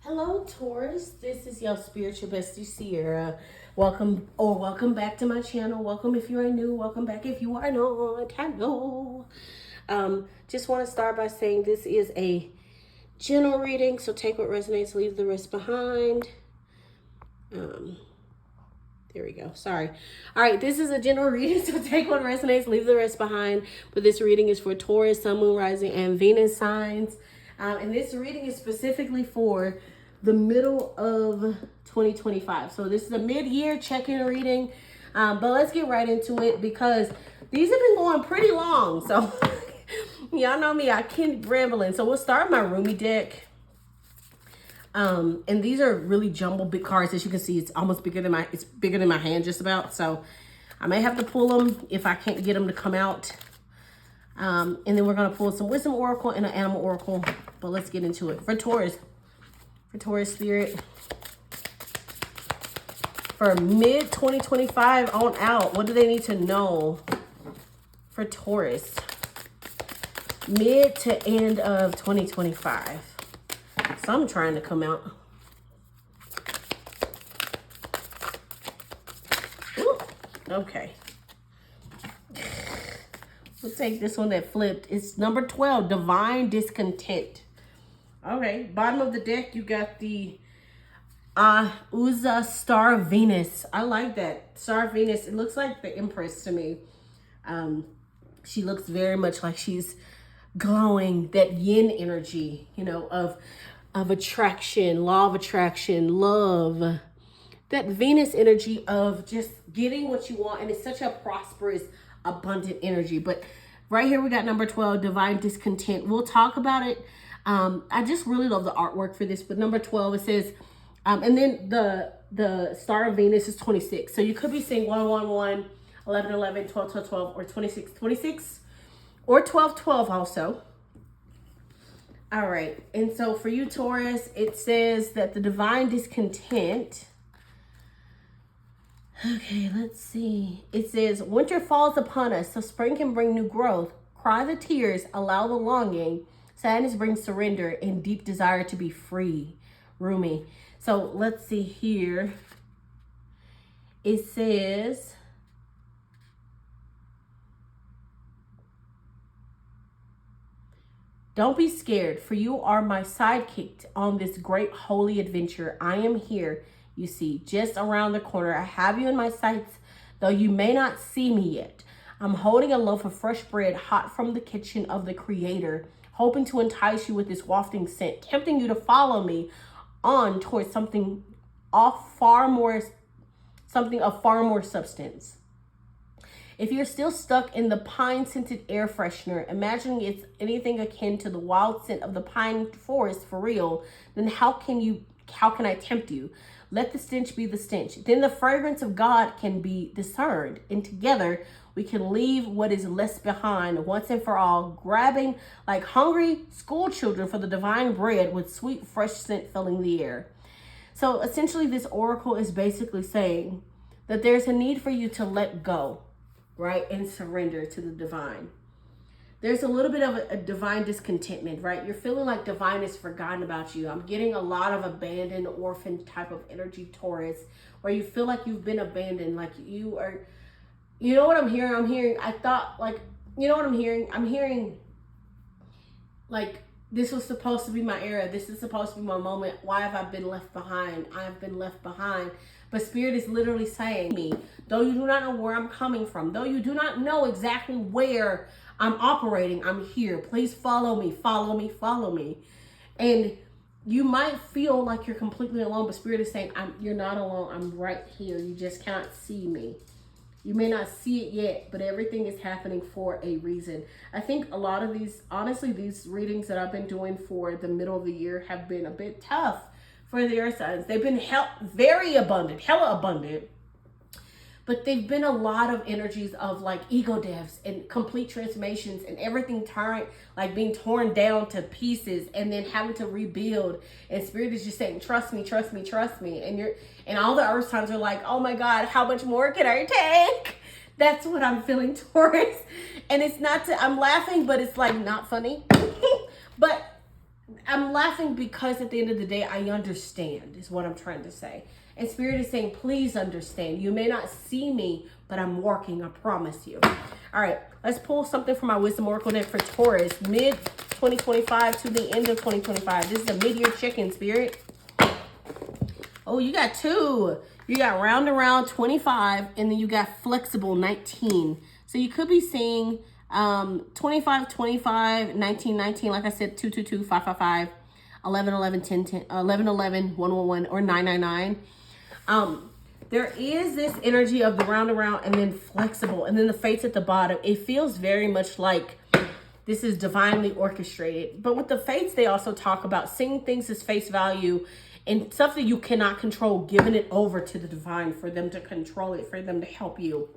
Hello, Taurus. This is Yo Spiritual Bestie, Ciara. Welcome back to my channel. Welcome if you are new. Welcome back if you are not. Hello. Just want to start by saying this is a general reading, so take what resonates, leave the rest behind. There we go. Sorry. All right, this is a general reading, so take what resonates, leave the rest behind. But this reading is for Taurus, Sun, Moon, Rising, and Venus signs. And this reading is specifically for the middle of 2025. So this is a mid-year check-in reading. But let's get right into it because these have been going pretty long. So y'all know me, I keep rambling. So we'll start my Rumi deck. And these are really jumbled big cards. As you can see, it's almost bigger than my hand just about. So I may have to pull them if I can't get them to come out. And then we're going to pull some Wisdom Oracle and an Animal Oracle. But let's get into it. For Taurus Spirit. For mid-2025 on out, what do they need to know for Taurus? Mid to end of 2025. So I'm trying to come out. Ooh, okay. We'll take this one that flipped. It's number 12, Divine Discontent. Okay, bottom of the deck, you got the WOWZA Star of Venus. I like that. Star of Venus. It looks like the Empress to me. She looks very much like she's glowing, that yin energy, you know, of attraction, law of attraction, love. That Venus energy of just getting what you want. And it's such a prosperous, abundant energy. But right here we got number 12, Divine Discontent. We'll talk about it. I just really love the artwork for this. But number 12, it says, and then the Star of Venus is 26. So you could be saying 111, 1111, 12 12 12, or 26 26, or 12 12 also. All right. And so for you, Taurus, it says that the Divine Discontent. Okay, let's see. It says, winter falls upon us, so spring can bring new growth. Cry the tears, allow the longing. Sadness brings surrender and deep desire to be free. Rumi. So let's see here. It says, don't be scared, for you are my sidekick on this great holy adventure. I am here, you see, just around the corner. I have you in my sights, though you may not see me yet. I'm holding a loaf of fresh bread hot from the kitchen of the Creator, hoping to entice you with this wafting scent, tempting you to follow me on towards something of far more substance. If you're still stuck in the pine-scented air freshener, imagining it's anything akin to the wild scent of the pine forest for real, then how can I tempt you? Let the stench be the stench. Then the fragrance of God can be discerned, and together we can leave what is left behind once and for all, grabbing like hungry school children for the divine bread with sweet, fresh scent filling the air. So essentially this oracle is basically saying that there's a need for you to let go, right? And surrender to the divine. There's a little bit of a divine discontentment, right? You're feeling like divine is forgotten about you. I'm getting a lot of abandoned orphan type of energy, Taurus, where you feel like you've been abandoned, like you are, you know what I'm hearing? I'm hearing like, this was supposed to be my era. This is supposed to be my moment. Why have I been left behind? I have been left behind. But Spirit is literally saying me, though you do not know where I'm coming from, though you do not know exactly where I'm operating, I'm here. Please follow me, follow me, follow me. And you might feel like you're completely alone, but Spirit is saying, you're not alone. I'm right here. You just cannot see me. You may not see it yet, but everything is happening for a reason. I think a lot of these, honestly, these readings that I've been doing for the middle of the year have been a bit tough for the earth signs. They've been very abundant, hella abundant. But they've been a lot of energies of like ego deaths and complete transformations and everything like being torn down to pieces and then having to rebuild. And Spirit is just saying, trust me, trust me, trust me. And all the earth signs are like, oh my God, how much more can I take? That's what I'm feeling, Taurus. And it's not I'm laughing, but it's like not funny. But I'm laughing because at the end of the day, I understand is what I'm trying to say. And Spirit is saying, please understand. You may not see me, but I'm working, I promise you. All right, let's pull something from my Wisdom Oracle deck for Taurus, mid-2025 to the end of 2025. This is a mid-year check-in, Spirit. Oh, you got two. You got round and round 25, and then you got flexible 19. So you could be seeing 25, 25, 19, 19, like I said, 2, 2, 2, 5, 5, 5, 11, 11, 10, 10, 11, 11, 1, 1, 1, or 9, 9, 9. There is this energy of the round and round and then flexible, and then the fates at the bottom. It feels very much like this is divinely orchestrated. But with the fates, they also talk about seeing things as face value and stuff that you cannot control, giving it over to the divine for them to control it, for them to help you.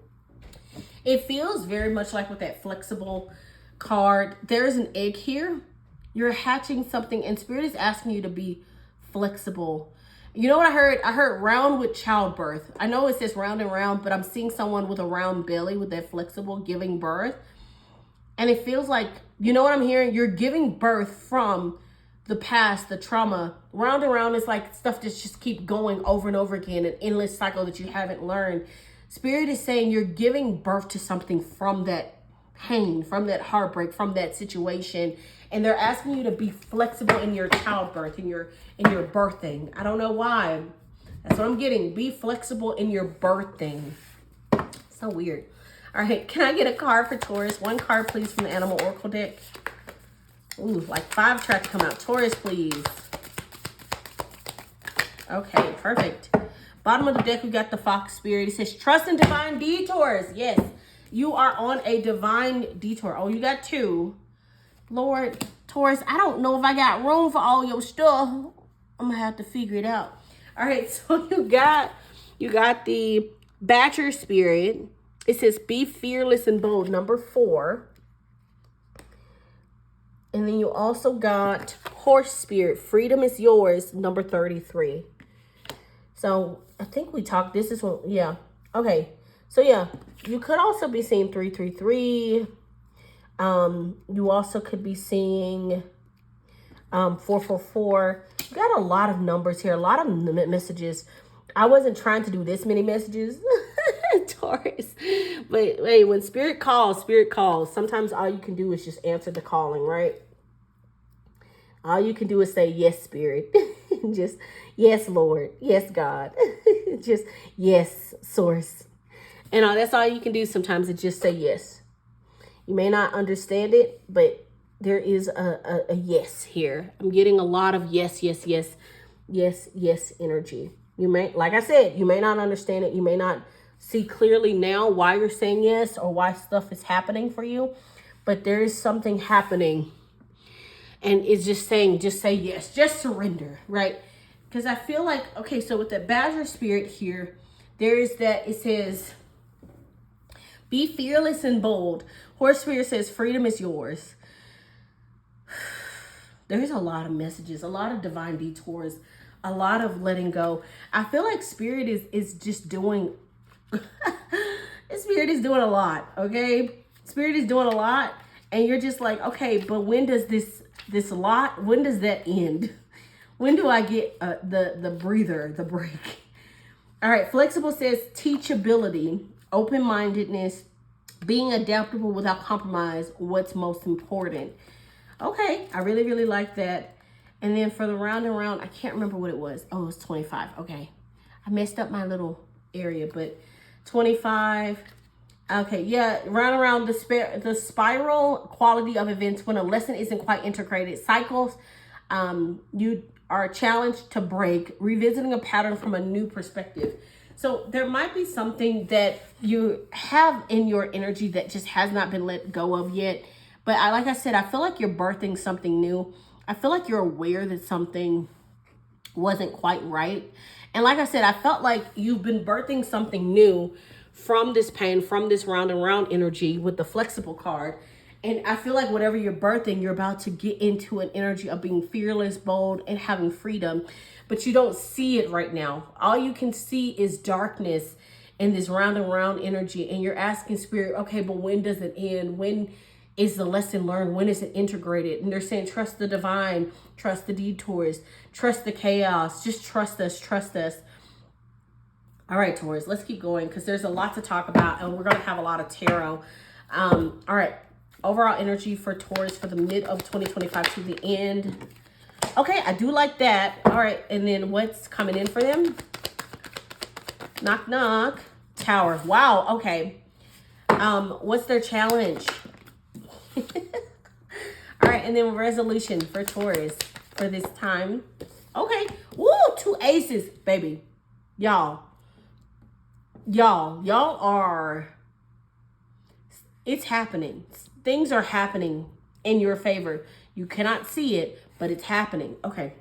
It feels very much like with that flexible card. There's an egg here. You're hatching something, and Spirit is asking you to be flexible. You know what I heard? I heard round with childbirth. I know it says round and round, but I'm seeing someone with a round belly with that flexible giving birth. And it feels like, you know what I'm hearing? You're giving birth from the past, the trauma. Round and round is like stuff that just keep going over and over again, an endless cycle that you haven't learned. Spirit is saying you're giving birth to something from that pain, from that heartbreak, from that situation. And they're asking you to be flexible in your childbirth, in your birthing. I don't know why. That's what I'm getting. Be flexible in your birthing. So weird. All right, can I get a card for Taurus? One card, please, from the Animal Oracle deck. Ooh, like 5 tracks come out. Taurus, please. Okay, perfect. Bottom of the deck, we got the Fox Spirit. It says, trust in divine detours. Yes, you are on a divine detour. Oh, you got 2. Lord, Taurus, I don't know if I got room for all your stuff. I'm going to have to figure it out. All right, so you got the Badger Spirit. It says, be fearless and bold, number 4. And then you also got Horse Spirit, freedom is yours, number 33. So I think we talked, this is one, yeah. Okay, so yeah, you could also be seeing 333. You also could be seeing 444. You got a lot of numbers here, a lot of messages. I wasn't trying to do this many messages, Taurus. But hey, when Spirit calls, Spirit calls. Sometimes all you can do is just answer the calling, right? All you can do is say, yes, Spirit. Just, yes, Lord. Yes, God. Just, yes, Source. And that's all you can do sometimes is just say yes. You may not understand it, but there is a yes here. I'm getting a lot of yes, yes, yes, yes, yes energy. You may, like I said, you may not understand it. You may not see clearly now why you're saying yes or why stuff is happening for you, but there is something happening. And it's just saying, just say yes, just surrender, right? Because I feel like, okay, so with the Badger Spirit here, there is that, it says, be fearless and bold. Horse Spirit says, freedom is yours. There's a lot of messages, a lot of divine detours, a lot of letting go. I feel like Spirit is just doing, Spirit is doing a lot, okay? Spirit is doing a lot, and you're just like, okay, but when does this lot, when does that end? When do I get the breather, the break? All right, flexible says teachability, open-mindedness, being adaptable without compromise, what's most important. Okay, I really, really like that. And then for the round and round, I can't remember what it was. Oh, it was 25. Okay, I messed up my little area, but 25. Okay, yeah, round and round, the spiral quality of events when a lesson isn't quite integrated. Cycles, you are challenged to break, revisiting a pattern from a new perspective. So there might be something that you have in your energy that just has not been let go of yet. But like I said, I feel like you're birthing something new. I feel like you're aware that something wasn't quite right. And like I said, I felt like you've been birthing something new from this pain, from this round and round energy with the flexible card. And I feel like whatever you're birthing, you're about to get into an energy of being fearless, bold, and having freedom. But you don't see it right now. All you can see is darkness in this round and round energy. And you're asking Spirit, okay, but when does it end? When is the lesson learned? When is it integrated? And they're saying, trust the divine, trust the detours, trust the chaos, just trust us, trust us. All right, Taurus, let's keep going because there's a lot to talk about and we're going to have a lot of tarot. All right, overall energy for Taurus for the mid of 2025 to the end. Okay, I do like that. All right, and then what's coming in for them? Knock, knock. Tower. Wow, okay. What's their challenge? All right, and then resolution for Taurus for this time. Okay. Woo, 2 aces, baby. Y'all are, it's happening. Things are happening in your favor. You cannot see it, but it's happening. Okay.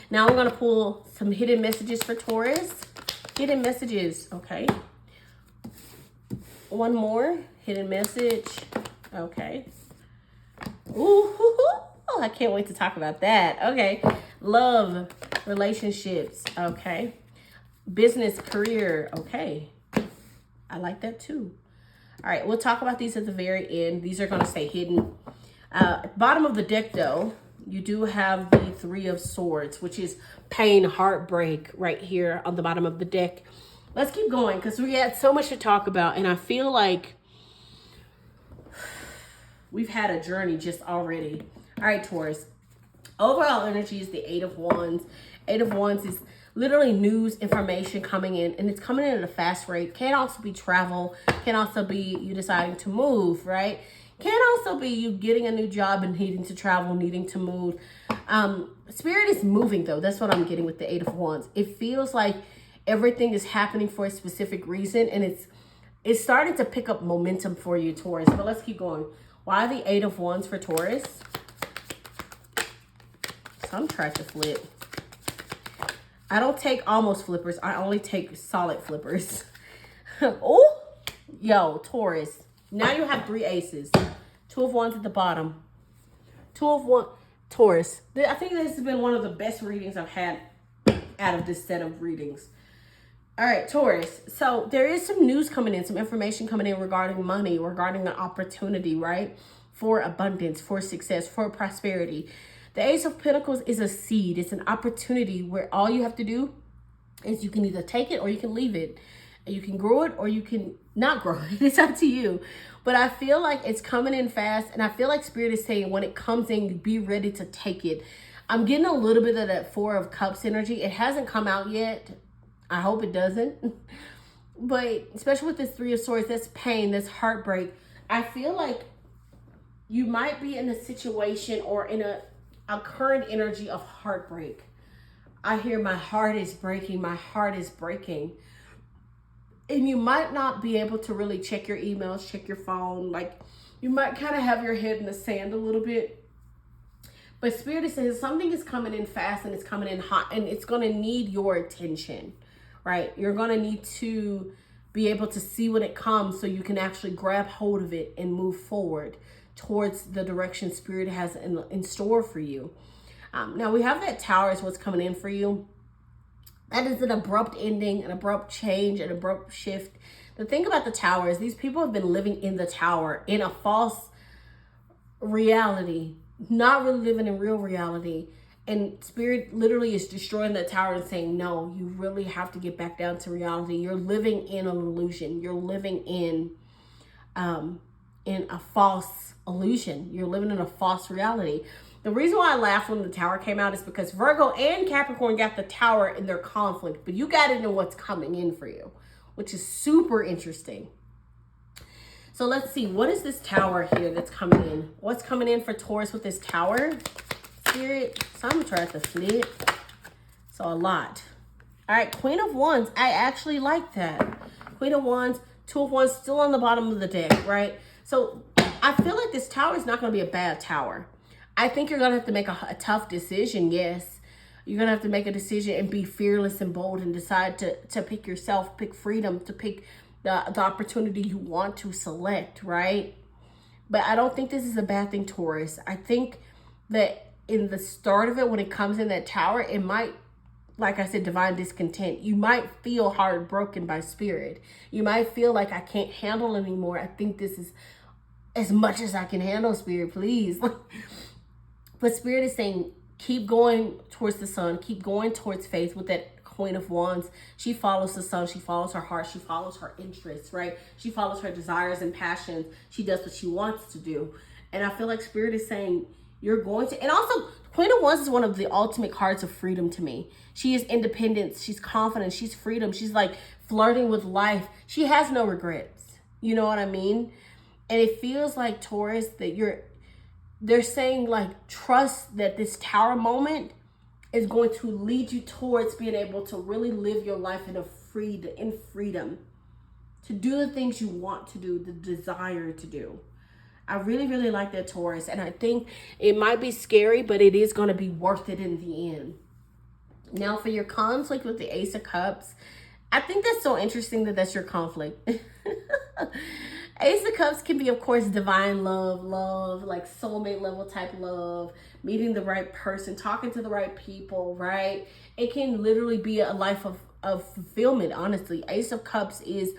Now I'm going to pull some hidden messages for Taurus. Hidden messages. Okay. One more hidden message. Okay. Ooh, I can't wait to talk about that. Okay. Love, relationships. Okay. Business, career. Okay. I like that too. All right. We'll talk about these at the very end. These are going to stay hidden. Bottom of the deck, though, you do have the 3 of Swords, which is pain, heartbreak right here on the bottom of the deck. Let's keep going because we had so much to talk about. And I feel like we've had a journey just already. All right, Taurus. Overall energy is the 8 of Wands. 8 of Wands is literally news, information coming in, and it's coming in at a fast rate. Can also be travel. Can also be you deciding to move, right? Can also be you getting a new job and needing to travel, needing to move. Spirit is moving, though. That's what I'm getting with the 8 of Wands. It feels like everything is happening for a specific reason, and it's starting to pick up momentum for you, Taurus. But let's keep going. Why the 8 of Wands for Taurus? Some tried to flip. I don't take almost flippers. I only take solid flippers. Oh, yo, Taurus. Now you have 3 aces. 2 of Wands at the bottom. 2 of Wands. Taurus. I think this has been one of the best readings I've had out of this set of readings. All right, Taurus. So there is some news coming in, some information coming in regarding money, regarding an opportunity, right? For abundance, for success, for prosperity. The Ace of Pentacles is a seed. It's an opportunity where all you have to do is you can either take it or you can leave it. You can grow it or you can not grow it. It's up to you. But I feel like it's coming in fast. And I feel like Spirit is saying when it comes in, you be ready to take it. I'm getting a little bit of that 4 of Cups energy. It hasn't come out yet. I hope it doesn't. But especially with this 3 of Swords, that's pain, that's heartbreak. I feel like you might be in a situation or in a current energy of heartbreak. I hear my heart is breaking. My heart is breaking. And you might not be able to really check your emails, check your phone. Like you might kind of have your head in the sand a little bit. But Spirit is saying something is coming in fast and it's coming in hot and it's going to need your attention, right? You're going to need to be able to see when it comes so you can actually grab hold of it and move forward towards the direction Spirit has in store for you. Now we have that Tower is what's coming in for you. That is an abrupt ending, an abrupt change, an abrupt shift. The thing about the Tower is these people have been living in the Tower in a false reality, not really living in real reality. And Spirit literally is destroying that Tower and saying, no, you really have to get back down to reality. You're living in an illusion. You're living in a false illusion. You're living in a false reality. The reason why I laughed when the Tower came out is because Virgo and Capricorn got the Tower in their conflict, but you got it in what's coming in for you, which is super interesting. So let's see, what is this Tower here that's coming in? What's coming in for Taurus with this Tower? Spirit, some tried to flip. So a lot. All right, Queen of Wands. I actually like that. Queen of Wands, 2 of Wands still on the bottom of the deck, right? So I feel like this Tower is not going to be a bad Tower. I think you're going to have to make a tough decision, yes. You're going to have to make a decision and be fearless and bold and decide to pick yourself, pick freedom, to pick the opportunity you want to select, right? But I don't think this is a bad thing, Taurus. I think that in the start of it, when it comes in that Tower, it might, like I said, divine discontent. You might feel heartbroken by Spirit. You might feel like I can't handle anymore. I think this is as much as I can handle, Spirit, please. But Spirit is saying, keep going towards the sun. Keep going towards faith with that Queen of Wands. She follows the sun. She follows her heart. She follows her interests, right? She follows her desires and passions. She does what she wants to do. And I feel like Spirit is saying, you're going to, and also Queen of Wands is one of the ultimate cards of freedom to me. She is independence. She's confidence. She's freedom. She's like flirting with life. She has no regrets. You know what I mean? And it feels like, Taurus, that they're saying like, trust that this Tower moment is going to lead you towards being able to really live your life in freedom, to do the things you want to do, the desire to do. I really, really like that, Taurus. And I think it might be scary, but it is going to be worth it in the end. Now, for your conflict with the Ace of Cups, I think that's so interesting that that's your conflict. Ace of Cups can be, of course, divine love, like soulmate level type love, meeting the right person, talking to the right people, right? It can literally be a life of fulfillment, honestly. Ace of Cups is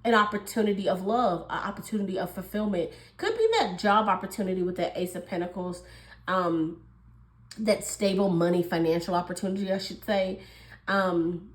an opportunity of love, an opportunity of fulfillment. Could be that job opportunity with that Ace of Pentacles, that stable money, financial opportunity, I should say. And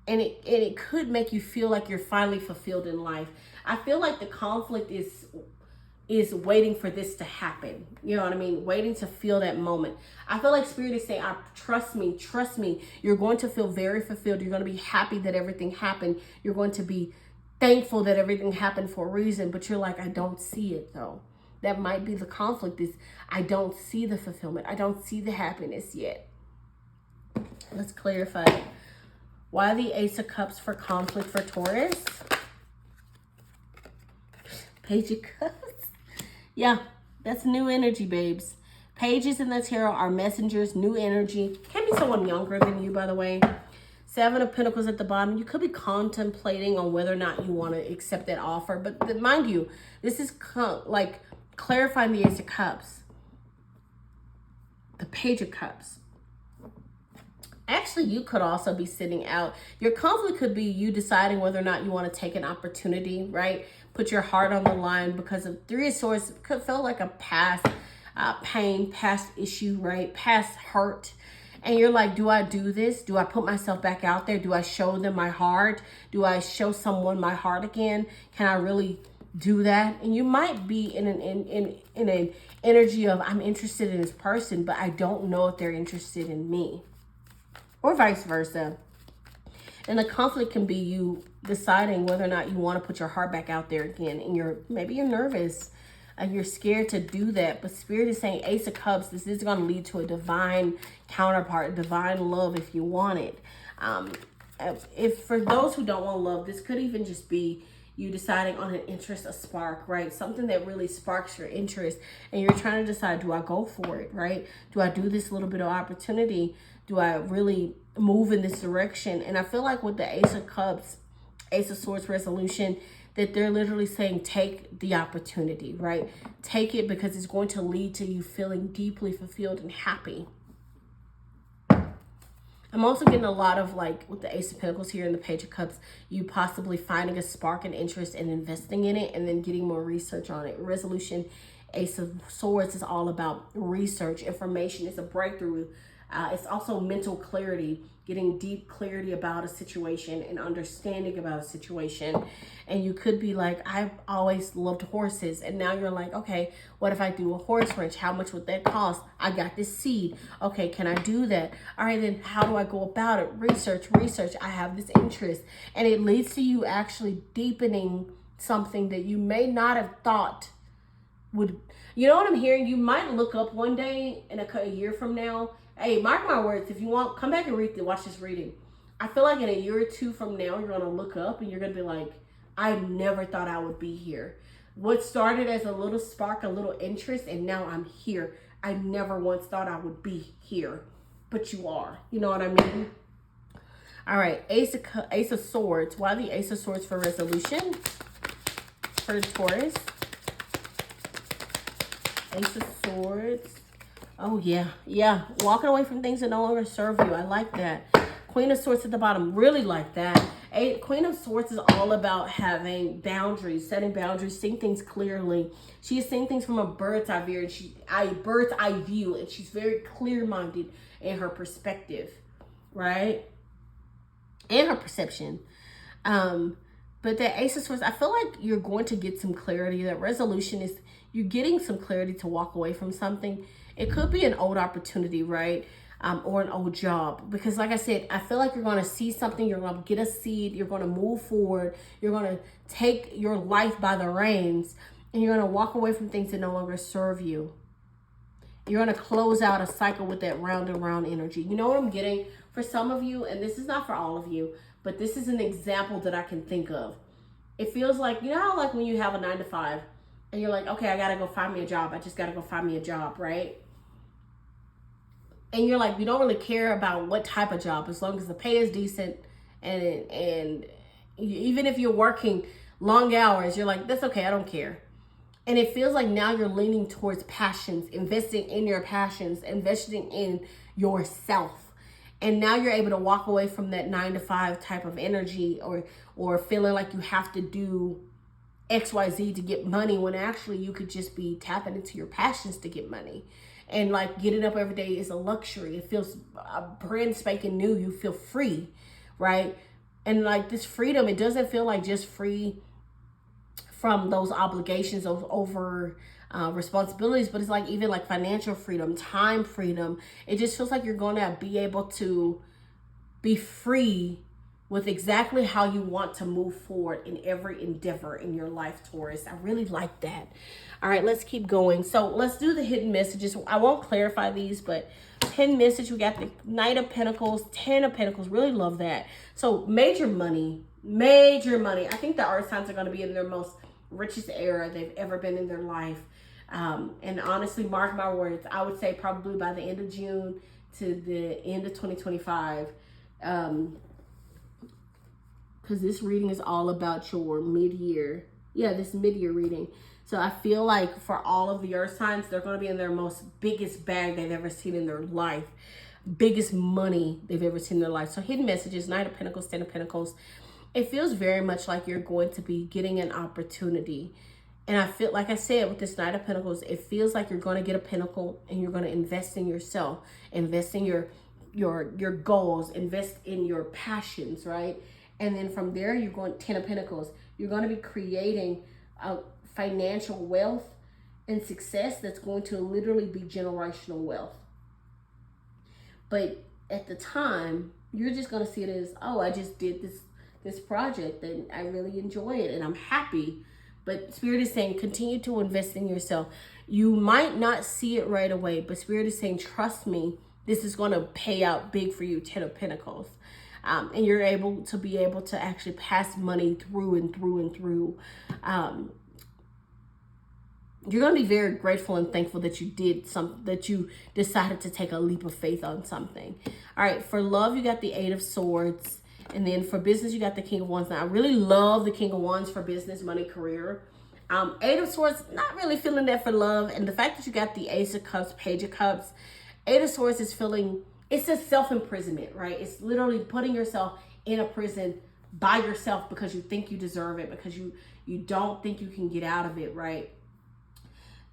it could make you feel like you're finally fulfilled in life. I feel like the conflict is waiting for this to happen. You know what I mean? Waiting to feel that moment. I feel like Spirit is saying, trust me. You're going to feel very fulfilled. You're going to be happy that everything happened. You're going to be thankful that everything happened for a reason. But you're like, I don't see it though. That might be the conflict, is I don't see the fulfillment. I don't see the happiness yet. Let's clarify. Why the Ace of Cups for conflict for Taurus? Page of Cups. Yeah, that's new energy, babes. Pages in the tarot are messengers, new energy. Can be someone younger than you, by the way. Seven of Pentacles at the bottom. You could be contemplating on whether or not you want to accept that offer. But mind you, this is like clarifying the Ace of Cups. The Page of Cups. Actually, you could also be sitting out. Your conflict could be you deciding whether or not you want to take an opportunity, right? Put your heart on the line because of Three of Swords could feel like a past pain, past issue, right? Past hurt. And you're like, do I do this? Do I put myself back out there? Do I show them my heart? Do I show someone my heart again? Can I really do that? And you might be in an energy of, I'm interested in this person, but I don't know if they're interested in me. Or vice versa. And the conflict can be you deciding whether or not you want to put your heart back out there again. And maybe you're nervous and you're scared to do that. But Spirit is saying, Ace of Cups, this is going to lead to a divine counterpart, divine love if you want it. If for those who don't want love, this could even just be you deciding on an interest, a spark, right? Something that really sparks your interest. And you're trying to decide, do I go for it, right? Do I do this little bit of opportunity? Do I really move in this direction? And I feel like with the Ace of Cups, Ace of Swords resolution, that they're literally saying, take the opportunity, right? Take it because it's going to lead to you feeling deeply fulfilled and happy. I'm also getting a lot of, like, with the Ace of Pentacles here and the Page of Cups, you possibly finding a spark and interest and investing in it and then getting more research on it. Resolution, Ace of Swords is all about research, information. It's a breakthrough. It's also mental clarity, getting deep clarity about a situation and understanding about a situation. And you could be like, I've always loved horses. And now you're like, okay, what if I do a horse ranch? How much would that cost? I got this seed. Okay, can I do that? All right, then how do I go about it? Research. I have this interest. And it leads to you actually deepening something that you may not have thought would, you know what I'm hearing? You might look up one day in a year from now. Hey, mark my words. If you want, come back and watch this reading. I feel like in a year or two from now, you're going to look up and you're going to be like, I never thought I would be here. What started as a little spark, a little interest, and now I'm here. I never once thought I would be here, but you are. You know what I mean? All right, Ace of Swords. Why the Ace of Swords for resolution? For Taurus. Ace of Swords. Oh, yeah. Walking away from things that no longer serve you. I like that. Queen of Swords at the bottom. Really like that. Queen of Swords is all about having boundaries, setting boundaries, seeing things clearly. She is seeing things from a bird's eye view, and she's very clear-minded in her perspective, right? And her perception. But that Ace of Swords, I feel like you're going to get some clarity. That resolution is, you're getting some clarity to walk away from something. It could be an old opportunity, right? Or an old job. Because like I said, I feel like you're going to see something. You're going to get a seed. You're going to move forward. You're going to take your life by the reins. And you're going to walk away from things that no longer serve you. You're going to close out a cycle with that round and round energy. You know what I'm getting? For some of you, and this is not for all of you, but this is an example that I can think of. It feels like, you know how like when you have a 9-to-5 and you're like, okay, I got to go find me a job. I just got to go find me a job, right? And you're like, you don't really care about what type of job, as long as the pay is decent. And even if you're working long hours, you're like, that's okay, I don't care. And it feels like now you're leaning towards passions, investing in your passions, investing in yourself. And now you're able to walk away from that 9-to-5 type of energy, or feeling like you have to do XYZ to get money, when actually you could just be tapping into your passions to get money. And like getting up every day is a luxury. It feels brand spanking new. You feel free, right? And like this freedom, it doesn't feel like just free from those obligations over responsibilities, but it's like even like financial freedom, time freedom. It just feels like you're going to be able to be free with exactly how you want to move forward in every endeavor in your life, Taurus. I really like that. All right, let's keep going. So let's do the hidden messages. I won't clarify these, but hidden message, we got the Knight of Pentacles, 10 of Pentacles. Really love that. So major money. I think the earth signs are going to be in their most richest era they've ever been in their life. And honestly, mark my words, I would say probably by the end of June to the end of 2025, because this reading is all about your mid-year. Yeah, this mid-year reading. So I feel like for all of the earth signs, they're going to be in their most biggest bag they've ever seen in their life. Biggest money they've ever seen in their life. So hidden messages, Knight of Pentacles, 10 of Pentacles. It feels very much like you're going to be getting an opportunity. And I feel, like I said, with this Knight of Pentacles, it feels like you're going to get a pentacle and you're going to invest in yourself, invest in your goals, invest in your passions, right? And then from there, you're going 10 of Pentacles. You're going to be creating a financial wealth and success that's going to literally be generational wealth. But at the time, you're just going to see it as, oh, I just did this project and I really enjoy it and I'm happy. But Spirit is saying, continue to invest in yourself. You might not see it right away, but Spirit is saying, trust me, this is going to pay out big for you, 10 of Pentacles. And you're able to actually pass money through and through and through. You're going to be very grateful and thankful that you that you decided to take a leap of faith on something. All right, for love, you got the 8 of Swords. And then for business, you got the King of Wands. Now, I really love the King of Wands for business, money, career. 8 of Swords, not really feeling that for love. And the fact that you got the Ace of Cups, Page of Cups, 8 of Swords is feeling, it's a self-imprisonment, right? It's literally putting yourself in a prison by yourself because you think you deserve it, because you don't think you can get out of it, right?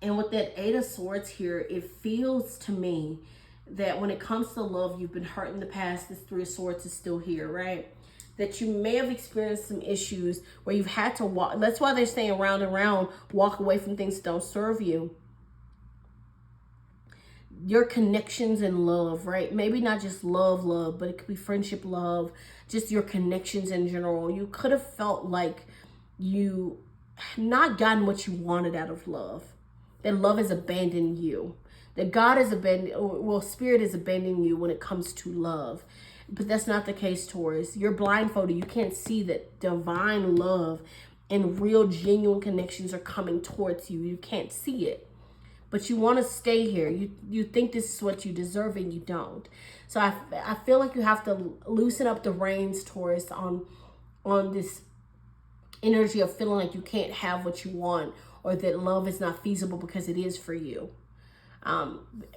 And with that 8 of Swords here, it feels to me that when it comes to love, you've been hurt in the past. This 3 of Swords is still here, right? That you may have experienced some issues where you've had to walk. That's why they're saying round and round, walk away from things that don't serve you. Your connections in love, right? Maybe not just love, but it could be friendship, love, just your connections in general. You could have felt like you not gotten what you wanted out of love. That love has abandoned you. That God is Spirit is abandoning you when it comes to love. But that's not the case, Taurus. You're blindfolded. You can't see that divine love and real genuine connections are coming towards you. You can't see it. But you want to stay here. You think this is what you deserve and you don't. So I feel like you have to loosen up the reins, Taurus, on this energy of feeling like you can't have what you want, or that love is not feasible, because it is for you.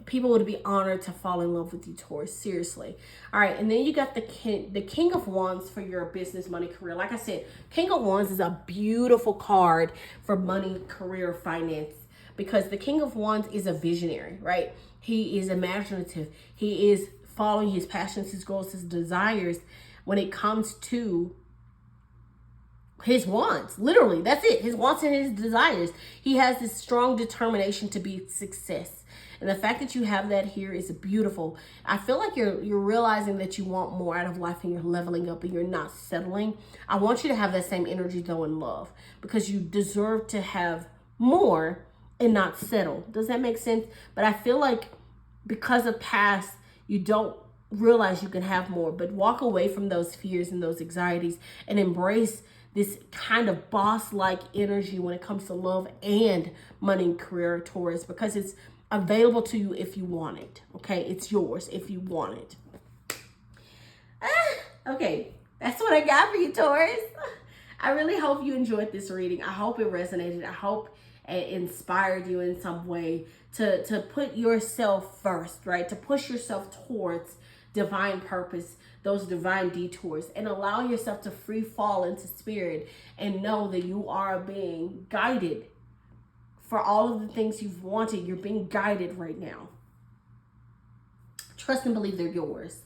People would be honored to fall in love with you, Taurus. Seriously. All right. And then you got the King of Wands for your business, money, career. Like I said, King of Wands is a beautiful card for money, career, finance, because the King of Wands is a visionary, right? He is imaginative. He is following his passions, his goals, his desires when it comes to his wants. Literally, that's it. His wants and his desires. He has this strong determination to be success. And the fact that you have that here is beautiful. I feel like you're realizing that you want more out of life and you're leveling up and you're not settling. I want you to have that same energy though in love, because you deserve to have more and not settle. Does that make sense? But I feel like because of past, you don't realize you can have more, but walk away from those fears and those anxieties and embrace this kind of boss-like energy when it comes to love and money and career, Taurus, because it's available to you if you want it. Okay, it's yours if you want it. Okay, that's what I got for you, Taurus. I really hope you enjoyed this reading. I hope it resonated. I hope it inspired you in some way to put yourself first, right? To push yourself towards divine purpose, those divine detours, and allow yourself to free fall into spirit and know that you are being guided for all of the things you've wanted. You're being guided right now. Trust and believe they're yours.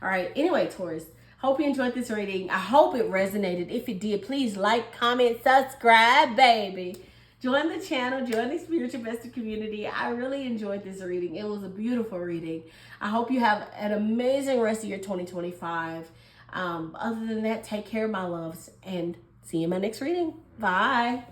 All right. Anyway, Taurus, hope you enjoyed this reading. I hope it resonated. If it did, please like, comment, subscribe, baby. Join the channel, join the Spiritual Bestie community. I really enjoyed this reading. It was a beautiful reading. I hope you have an amazing rest of your 2025. Other than that, take care, my loves, and see you in my next reading. Bye.